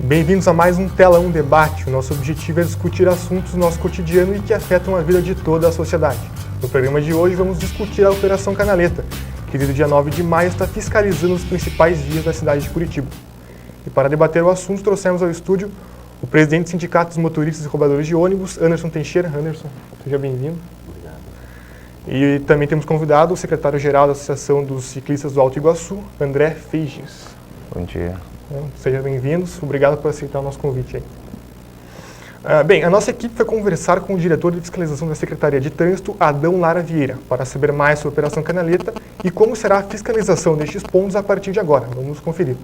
Bem-vindos a mais um Telão Debate. O nosso objetivo é discutir assuntos do nosso cotidiano e que afetam a vida de toda a sociedade. No programa de hoje vamos discutir a Operação Canaleta, que desde o dia 9 de maio está fiscalizando os principais vias da cidade de Curitiba. E para debater o assunto, trouxemos ao estúdio o presidente do Sindicato dos Motoristas e Roubadores de Ônibus, Anderson Teixeira. Anderson, seja bem-vindo. Obrigado. E também temos convidado o secretário-geral da Associação dos Ciclistas do Alto Iguaçu, André Feiges. Bom dia. Sejam bem-vindos, obrigado por aceitar o nosso convite aí. Bem, a nossa equipe foi conversar com o diretor de fiscalização da Secretaria de Trânsito, Adão Lara Vieira, para saber mais sobre a Operação Canaleta e como será a fiscalização destes pontos a partir de agora. Vamos conferir.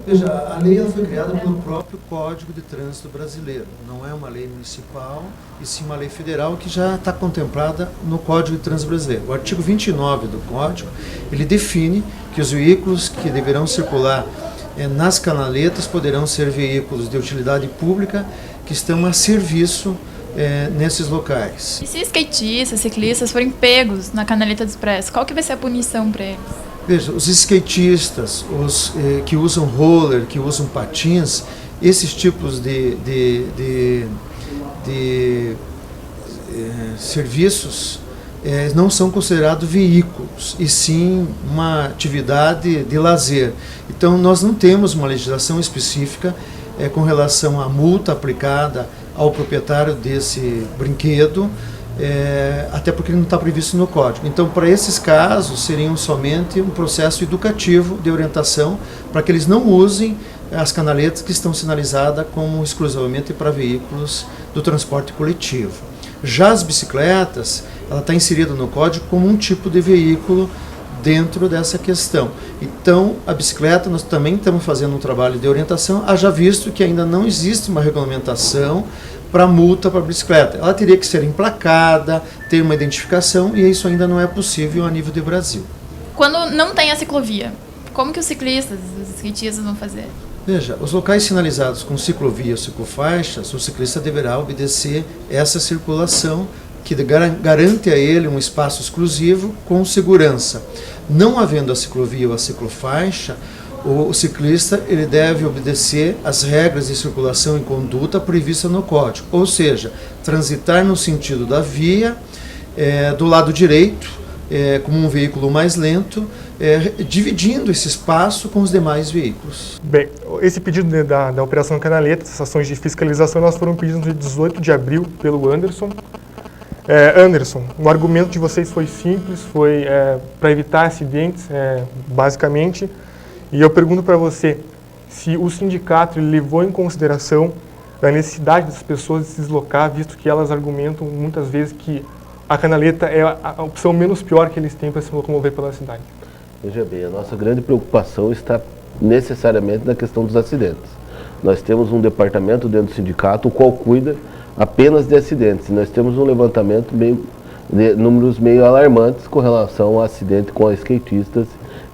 Veja, a lei ela foi criada pelo próprio Código de Trânsito Brasileiro. Não é uma lei municipal, e sim uma lei federal que já está contemplada no Código de Trânsito Brasileiro. O artigo 29 do Código, ele define que os veículos que deverão circular nas canaletas poderão ser veículos de utilidade pública que estão a serviço nesses locais. E se skatistas, ciclistas forem pegos na canaleta do expresso, qual que vai ser a punição para eles? Veja, os skatistas, os que usam roller, que usam patins, esses tipos de serviços não são considerados veículos, e sim uma atividade de lazer. Então, nós não temos uma legislação específica com relação à multa aplicada ao proprietário desse brinquedo, até porque ele não está previsto no Código. Então, para esses casos, seriam somente um processo educativo de orientação para que eles não usem as canaletas que estão sinalizadas como exclusivamente para veículos do transporte coletivo. Já as bicicletas, ela está inserida no Código como um tipo de veículo dentro dessa questão. Então, a bicicleta, nós também estamos fazendo um trabalho de orientação, haja visto que ainda não existe uma regulamentação para multa para a bicicleta. Ela teria que ser emplacada, ter uma identificação, e isso ainda não é possível a nível de Brasil. Quando não tem a ciclovia, como que os ciclistas, os skatistas vão fazer? Veja, os locais sinalizados com ciclovia ou ciclofaixas, o ciclista deverá obedecer essa circulação que garante a ele um espaço exclusivo com segurança. Não havendo a ciclovia ou a ciclofaixa, o ciclista ele deve obedecer às regras de circulação e conduta previstas no Código, ou seja, transitar no sentido da via, do lado direito, como um veículo mais lento, dividindo esse espaço com os demais veículos. Bem, esse pedido da Operação Canaleta, essas ações de fiscalização, elas foram pedidas no dia 18 de abril pelo Anderson. Anderson, o argumento de vocês foi simples, foi para evitar acidentes, basicamente. E eu pergunto para você, se o sindicato levou em consideração a necessidade das pessoas de se deslocar, visto que elas argumentam muitas vezes que a canaleta é a opção menos pior que eles têm para se locomover pela cidade. Veja bem, a nossa grande preocupação está necessariamente na questão dos acidentes. Nós temos um departamento dentro do sindicato, o qual cuida apenas de acidentes. Nós temos um levantamento de números meio alarmantes com relação a acidente com skatistas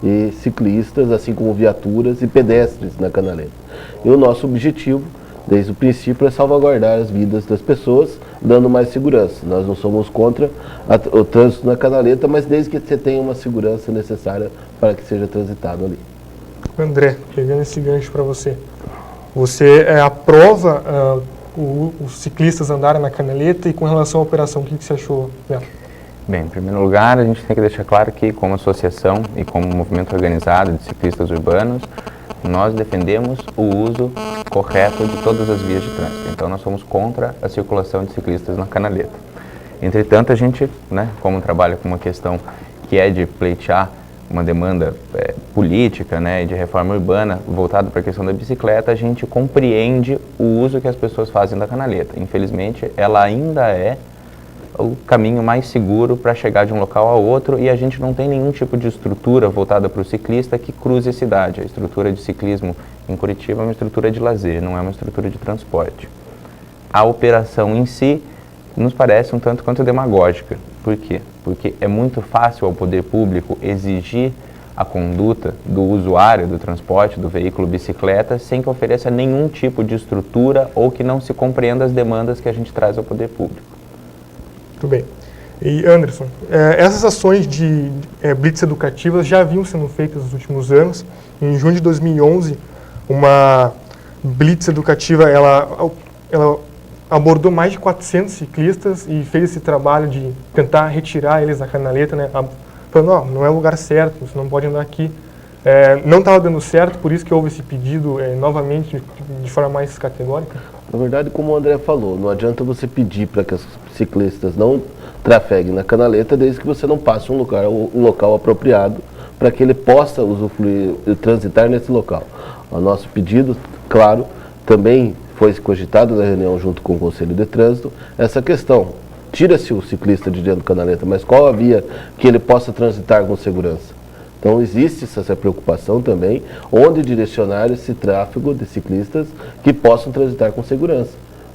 e ciclistas, assim como viaturas e pedestres na canaleta. E o nosso objetivo, desde o princípio, é salvaguardar as vidas das pessoas, dando mais segurança. Nós não somos contra o trânsito na canaleta, mas desde que você tenha uma segurança necessária para que seja transitado ali. André, pegando esse gancho para você, você aprova os ciclistas andarem na canaleta, e com relação à operação, o que você achou dela? Bem, em primeiro lugar, a gente tem que deixar claro que, como associação e como movimento organizado de ciclistas urbanos, nós defendemos o uso correto de todas as vias de trânsito. Então, nós somos contra a circulação de ciclistas na canaleta. Entretanto, a gente, como trabalha com uma questão que é de pleitear uma demanda política, e de reforma urbana voltada para a questão da bicicleta, a gente compreende o uso que as pessoas fazem da canaleta. Infelizmente, ela ainda é o caminho mais seguro para chegar de um local a outro, e a gente não tem nenhum tipo de estrutura voltada para o ciclista que cruze a cidade. A estrutura de ciclismo em Curitiba é uma estrutura de lazer, não é uma estrutura de transporte. A operação em si nos parece um tanto quanto demagógica. Por quê? Porque é muito fácil ao poder público exigir a conduta do usuário do transporte, do veículo bicicleta, sem que ofereça nenhum tipo de estrutura ou que não se compreenda as demandas que a gente traz ao poder público. Muito bem. E Anderson, essas ações de blitz educativas já vinham sendo feitas nos últimos anos. Em junho de 2011, uma blitz educativa, ela abordou mais de 400 ciclistas e fez esse trabalho de tentar retirar eles da canaleta, né? Falando, não é o lugar certo, você não pode andar aqui. Não estava dando certo, por isso que houve esse pedido novamente de forma mais categórica? Na verdade, como o André falou, não adianta você pedir para que os ciclistas não trafeguem na canaleta desde que você não passe um local apropriado para que ele possa usufruir e transitar nesse local. O nosso pedido, claro, também foi cogitado na reunião junto com o Conselho de Trânsito essa questão. Tira-se o ciclista de dentro da canaleta, mas qual a via que ele possa transitar com segurança? Então existe essa preocupação também, onde direcionar esse tráfego de ciclistas que possam transitar com segurança.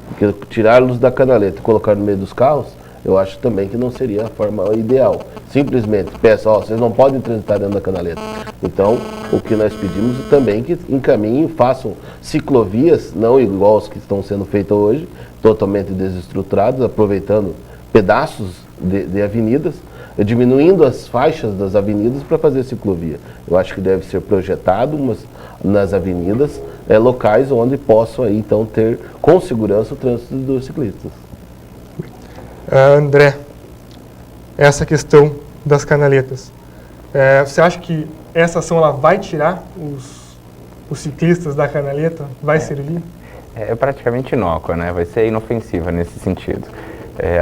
Porque tirá-los da canaleta e colocar no meio dos carros, eu acho também que não seria a forma ideal. Simplesmente peça, vocês não podem transitar dentro da canaleta. Então, o que nós pedimos é também que encaminhem, façam ciclovias, não igual as que estão sendo feitas hoje, totalmente desestruturadas, aproveitando pedaços de avenidas, diminuindo as faixas das avenidas para fazer ciclovia. Eu acho que deve ser projetado nas avenidas locais onde possam aí, então ter com segurança o trânsito dos ciclistas. André, essa questão das canaletas, você acha que essa ação ela vai tirar os ciclistas da canaleta? Vai servir? É praticamente inócua, né? Vai ser inofensiva nesse sentido.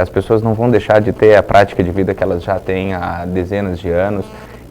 As pessoas não vão deixar de ter a prática de vida que elas já têm há dezenas de anos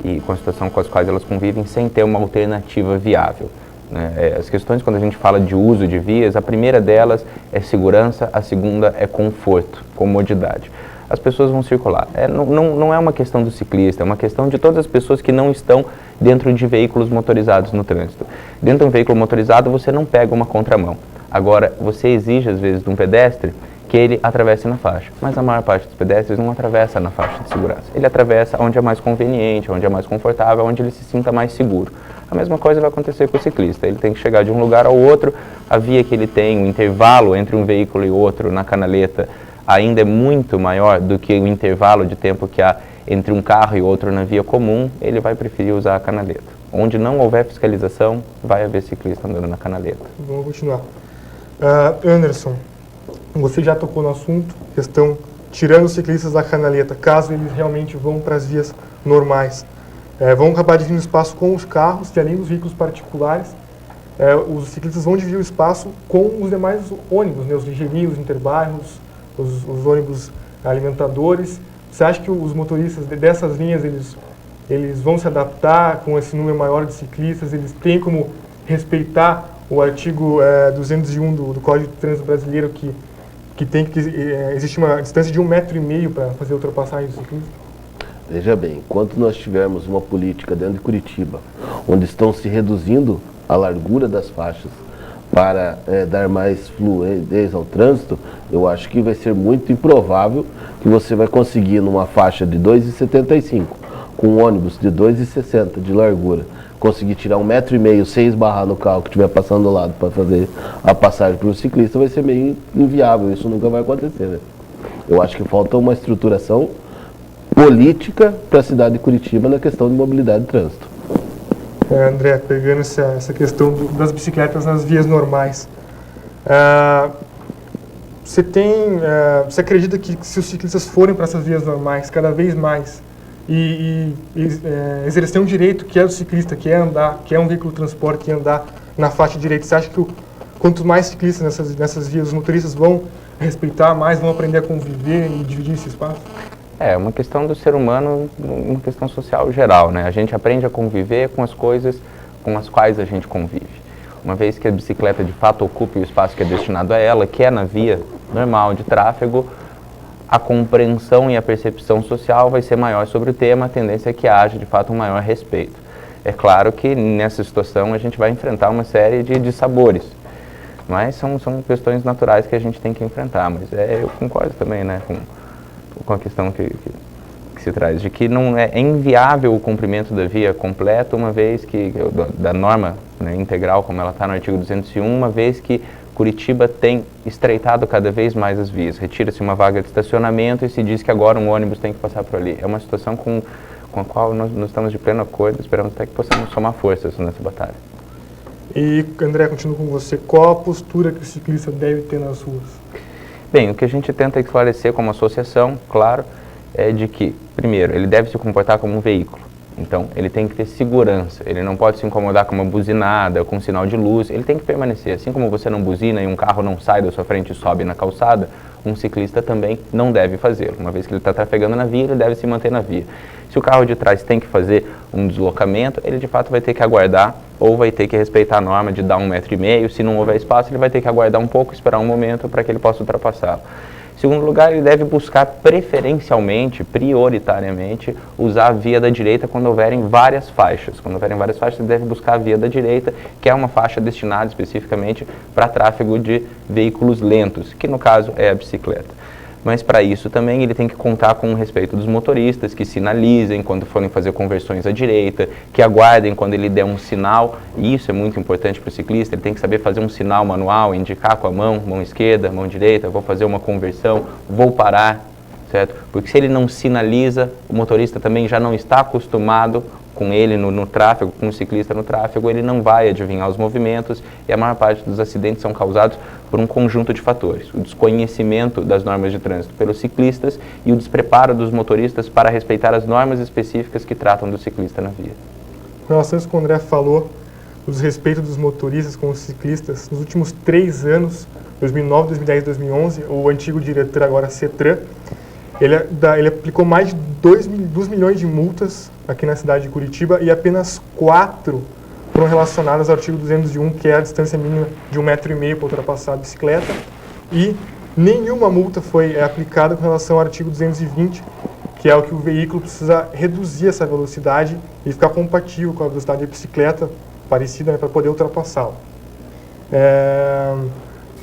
e com a situação com as quais elas convivem sem ter uma alternativa viável, né? As questões, quando a gente fala de uso de vias, a primeira delas é segurança, a segunda é conforto, comodidade. As pessoas vão circular. Não é uma questão do ciclista, é uma questão de todas as pessoas que não estão dentro de veículos motorizados no trânsito. Dentro de um veículo motorizado você não pega uma contramão. Agora, você exige às vezes de um pedestre que ele atravesse na faixa, mas a maior parte dos pedestres não atravessa na faixa de segurança. Ele atravessa onde é mais conveniente, onde é mais confortável, onde ele se sinta mais seguro. A mesma coisa vai acontecer com o ciclista. Ele tem que chegar de um lugar ao outro, a via que ele tem, o intervalo entre um veículo e outro na canaleta ainda é muito maior do que o intervalo de tempo que há entre um carro e outro na via comum, ele vai preferir usar a canaleta. Onde não houver fiscalização, vai haver ciclista andando na canaleta. Vamos continuar. Anderson, você já tocou no assunto, questão tirando os ciclistas da canaleta, caso eles realmente vão para as vias normais. Vão acabar dividindo espaço com os carros, que além dos veículos particulares, os ciclistas vão dividir o espaço com os demais ônibus, né, os ligeirinhos, os interbairros, os ônibus alimentadores. Você acha que os motoristas dessas linhas, eles vão se adaptar com esse número maior de ciclistas? Eles têm como respeitar o artigo 201 do Código de Trânsito Brasileiro, que tem que existe uma distância de 1,5 m para fazer a ultrapassagem do ciclista? Veja bem, enquanto nós tivermos uma política dentro de Curitiba, onde estão se reduzindo a largura das faixas para dar mais fluidez ao trânsito, eu acho que vai ser muito improvável que você vai conseguir numa faixa de 2,75, com um ônibus de 2,60 de largura, conseguir tirar 1,5 m sem esbarrar no carro que estiver passando do lado para fazer a passagem para o ciclista, vai ser meio inviável, isso nunca vai acontecer, né? Eu acho que falta uma estruturação política para a cidade de Curitiba na questão de mobilidade e trânsito. André, pegando essa questão das bicicletas nas vias normais, você acredita que se os ciclistas forem para essas vias normais cada vez mais e exercer um direito que é do ciclista, que é andar, que é um veículo de transporte, que é andar na faixa direita, você acha que quanto mais ciclistas nessas vias, os motoristas vão respeitar mais, vão aprender a conviver e dividir esse espaço? É uma questão do ser humano, uma questão social geral, né? A gente aprende a conviver com as coisas com as quais a gente convive. Uma vez que a bicicleta de fato ocupe o espaço que é destinado a ela, que é na via normal de tráfego, a compreensão e a percepção social vai ser maior sobre o tema, a tendência é que haja de fato um maior respeito. É claro que nessa situação a gente vai enfrentar uma série de dissabores, mas são questões naturais que a gente tem que enfrentar. Mas eu concordo também, né, com a questão que se traz, de que não é inviável o cumprimento da via completa, uma vez que, da norma, né, integral, como ela está no artigo 201, uma vez que Curitiba tem estreitado cada vez mais as vias. Retira-se uma vaga de estacionamento e se diz que agora um ônibus tem que passar por ali. É uma situação com a qual nós estamos de pleno acordo, esperamos até que possamos somar forças nessa batalha. E, André, continuo com você. Qual a postura que o ciclista deve ter nas ruas? Bem, o que a gente tenta esclarecer como associação, claro, é de que, primeiro, ele deve se comportar como um veículo. Então, ele tem que ter segurança, ele não pode se incomodar com uma buzinada, com um sinal de luz, ele tem que permanecer. Assim como você não buzina e um carro não sai da sua frente e sobe na calçada, um ciclista também não deve fazê-lo. Uma vez que ele está trafegando na via, ele deve se manter na via. Se o carro de trás tem que fazer um deslocamento, ele de fato vai ter que aguardar ou vai ter que respeitar a norma de dar 1,5 m. Se não houver espaço, ele vai ter que aguardar um pouco, esperar um momento para que ele possa ultrapassá-lo. Em segundo lugar, ele deve buscar preferencialmente, prioritariamente, usar a via da direita quando houverem várias faixas. Quando houverem várias faixas, ele deve buscar a via da direita, que é uma faixa destinada especificamente para tráfego de veículos lentos, que no caso é a bicicleta. Mas para isso também ele tem que contar com o respeito dos motoristas, que sinalizem quando forem fazer conversões à direita, que aguardem quando ele der um sinal, e isso é muito importante para o ciclista, ele tem que saber fazer um sinal manual, indicar com a mão esquerda, mão direita, vou fazer uma conversão, vou parar, certo? Porque se ele não sinaliza, o motorista também já não está acostumado com ele no tráfego, com o ciclista no tráfego, ele não vai adivinhar os movimentos e a maior parte dos acidentes são causados por um conjunto de fatores. O desconhecimento das normas de trânsito pelos ciclistas e o despreparo dos motoristas para respeitar as normas específicas que tratam do ciclista na via. Com relação a isso que o André falou, o desrespeito dos motoristas com os ciclistas, nos últimos 3 anos, 2009, 2010 e 2011, o antigo diretor, agora CETRAN, ele aplicou mais de 2 milhões de multas aqui na cidade de Curitiba e apenas 4 foram relacionadas ao artigo 201, que é a distância mínima de 1,5 m para ultrapassar a bicicleta, e nenhuma multa foi aplicada com relação ao artigo 220, que é o que o veículo precisa reduzir essa velocidade e ficar compatível com a velocidade da bicicleta, parecida, né, para poder ultrapassá-la.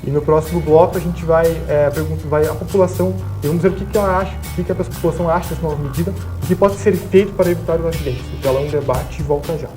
E no próximo bloco a gente vai a população, vamos dizer o que ela acha, o que a população acha dessa nova medida, o que pode ser feito para evitar os acidentes. Então, é um debate e volta já.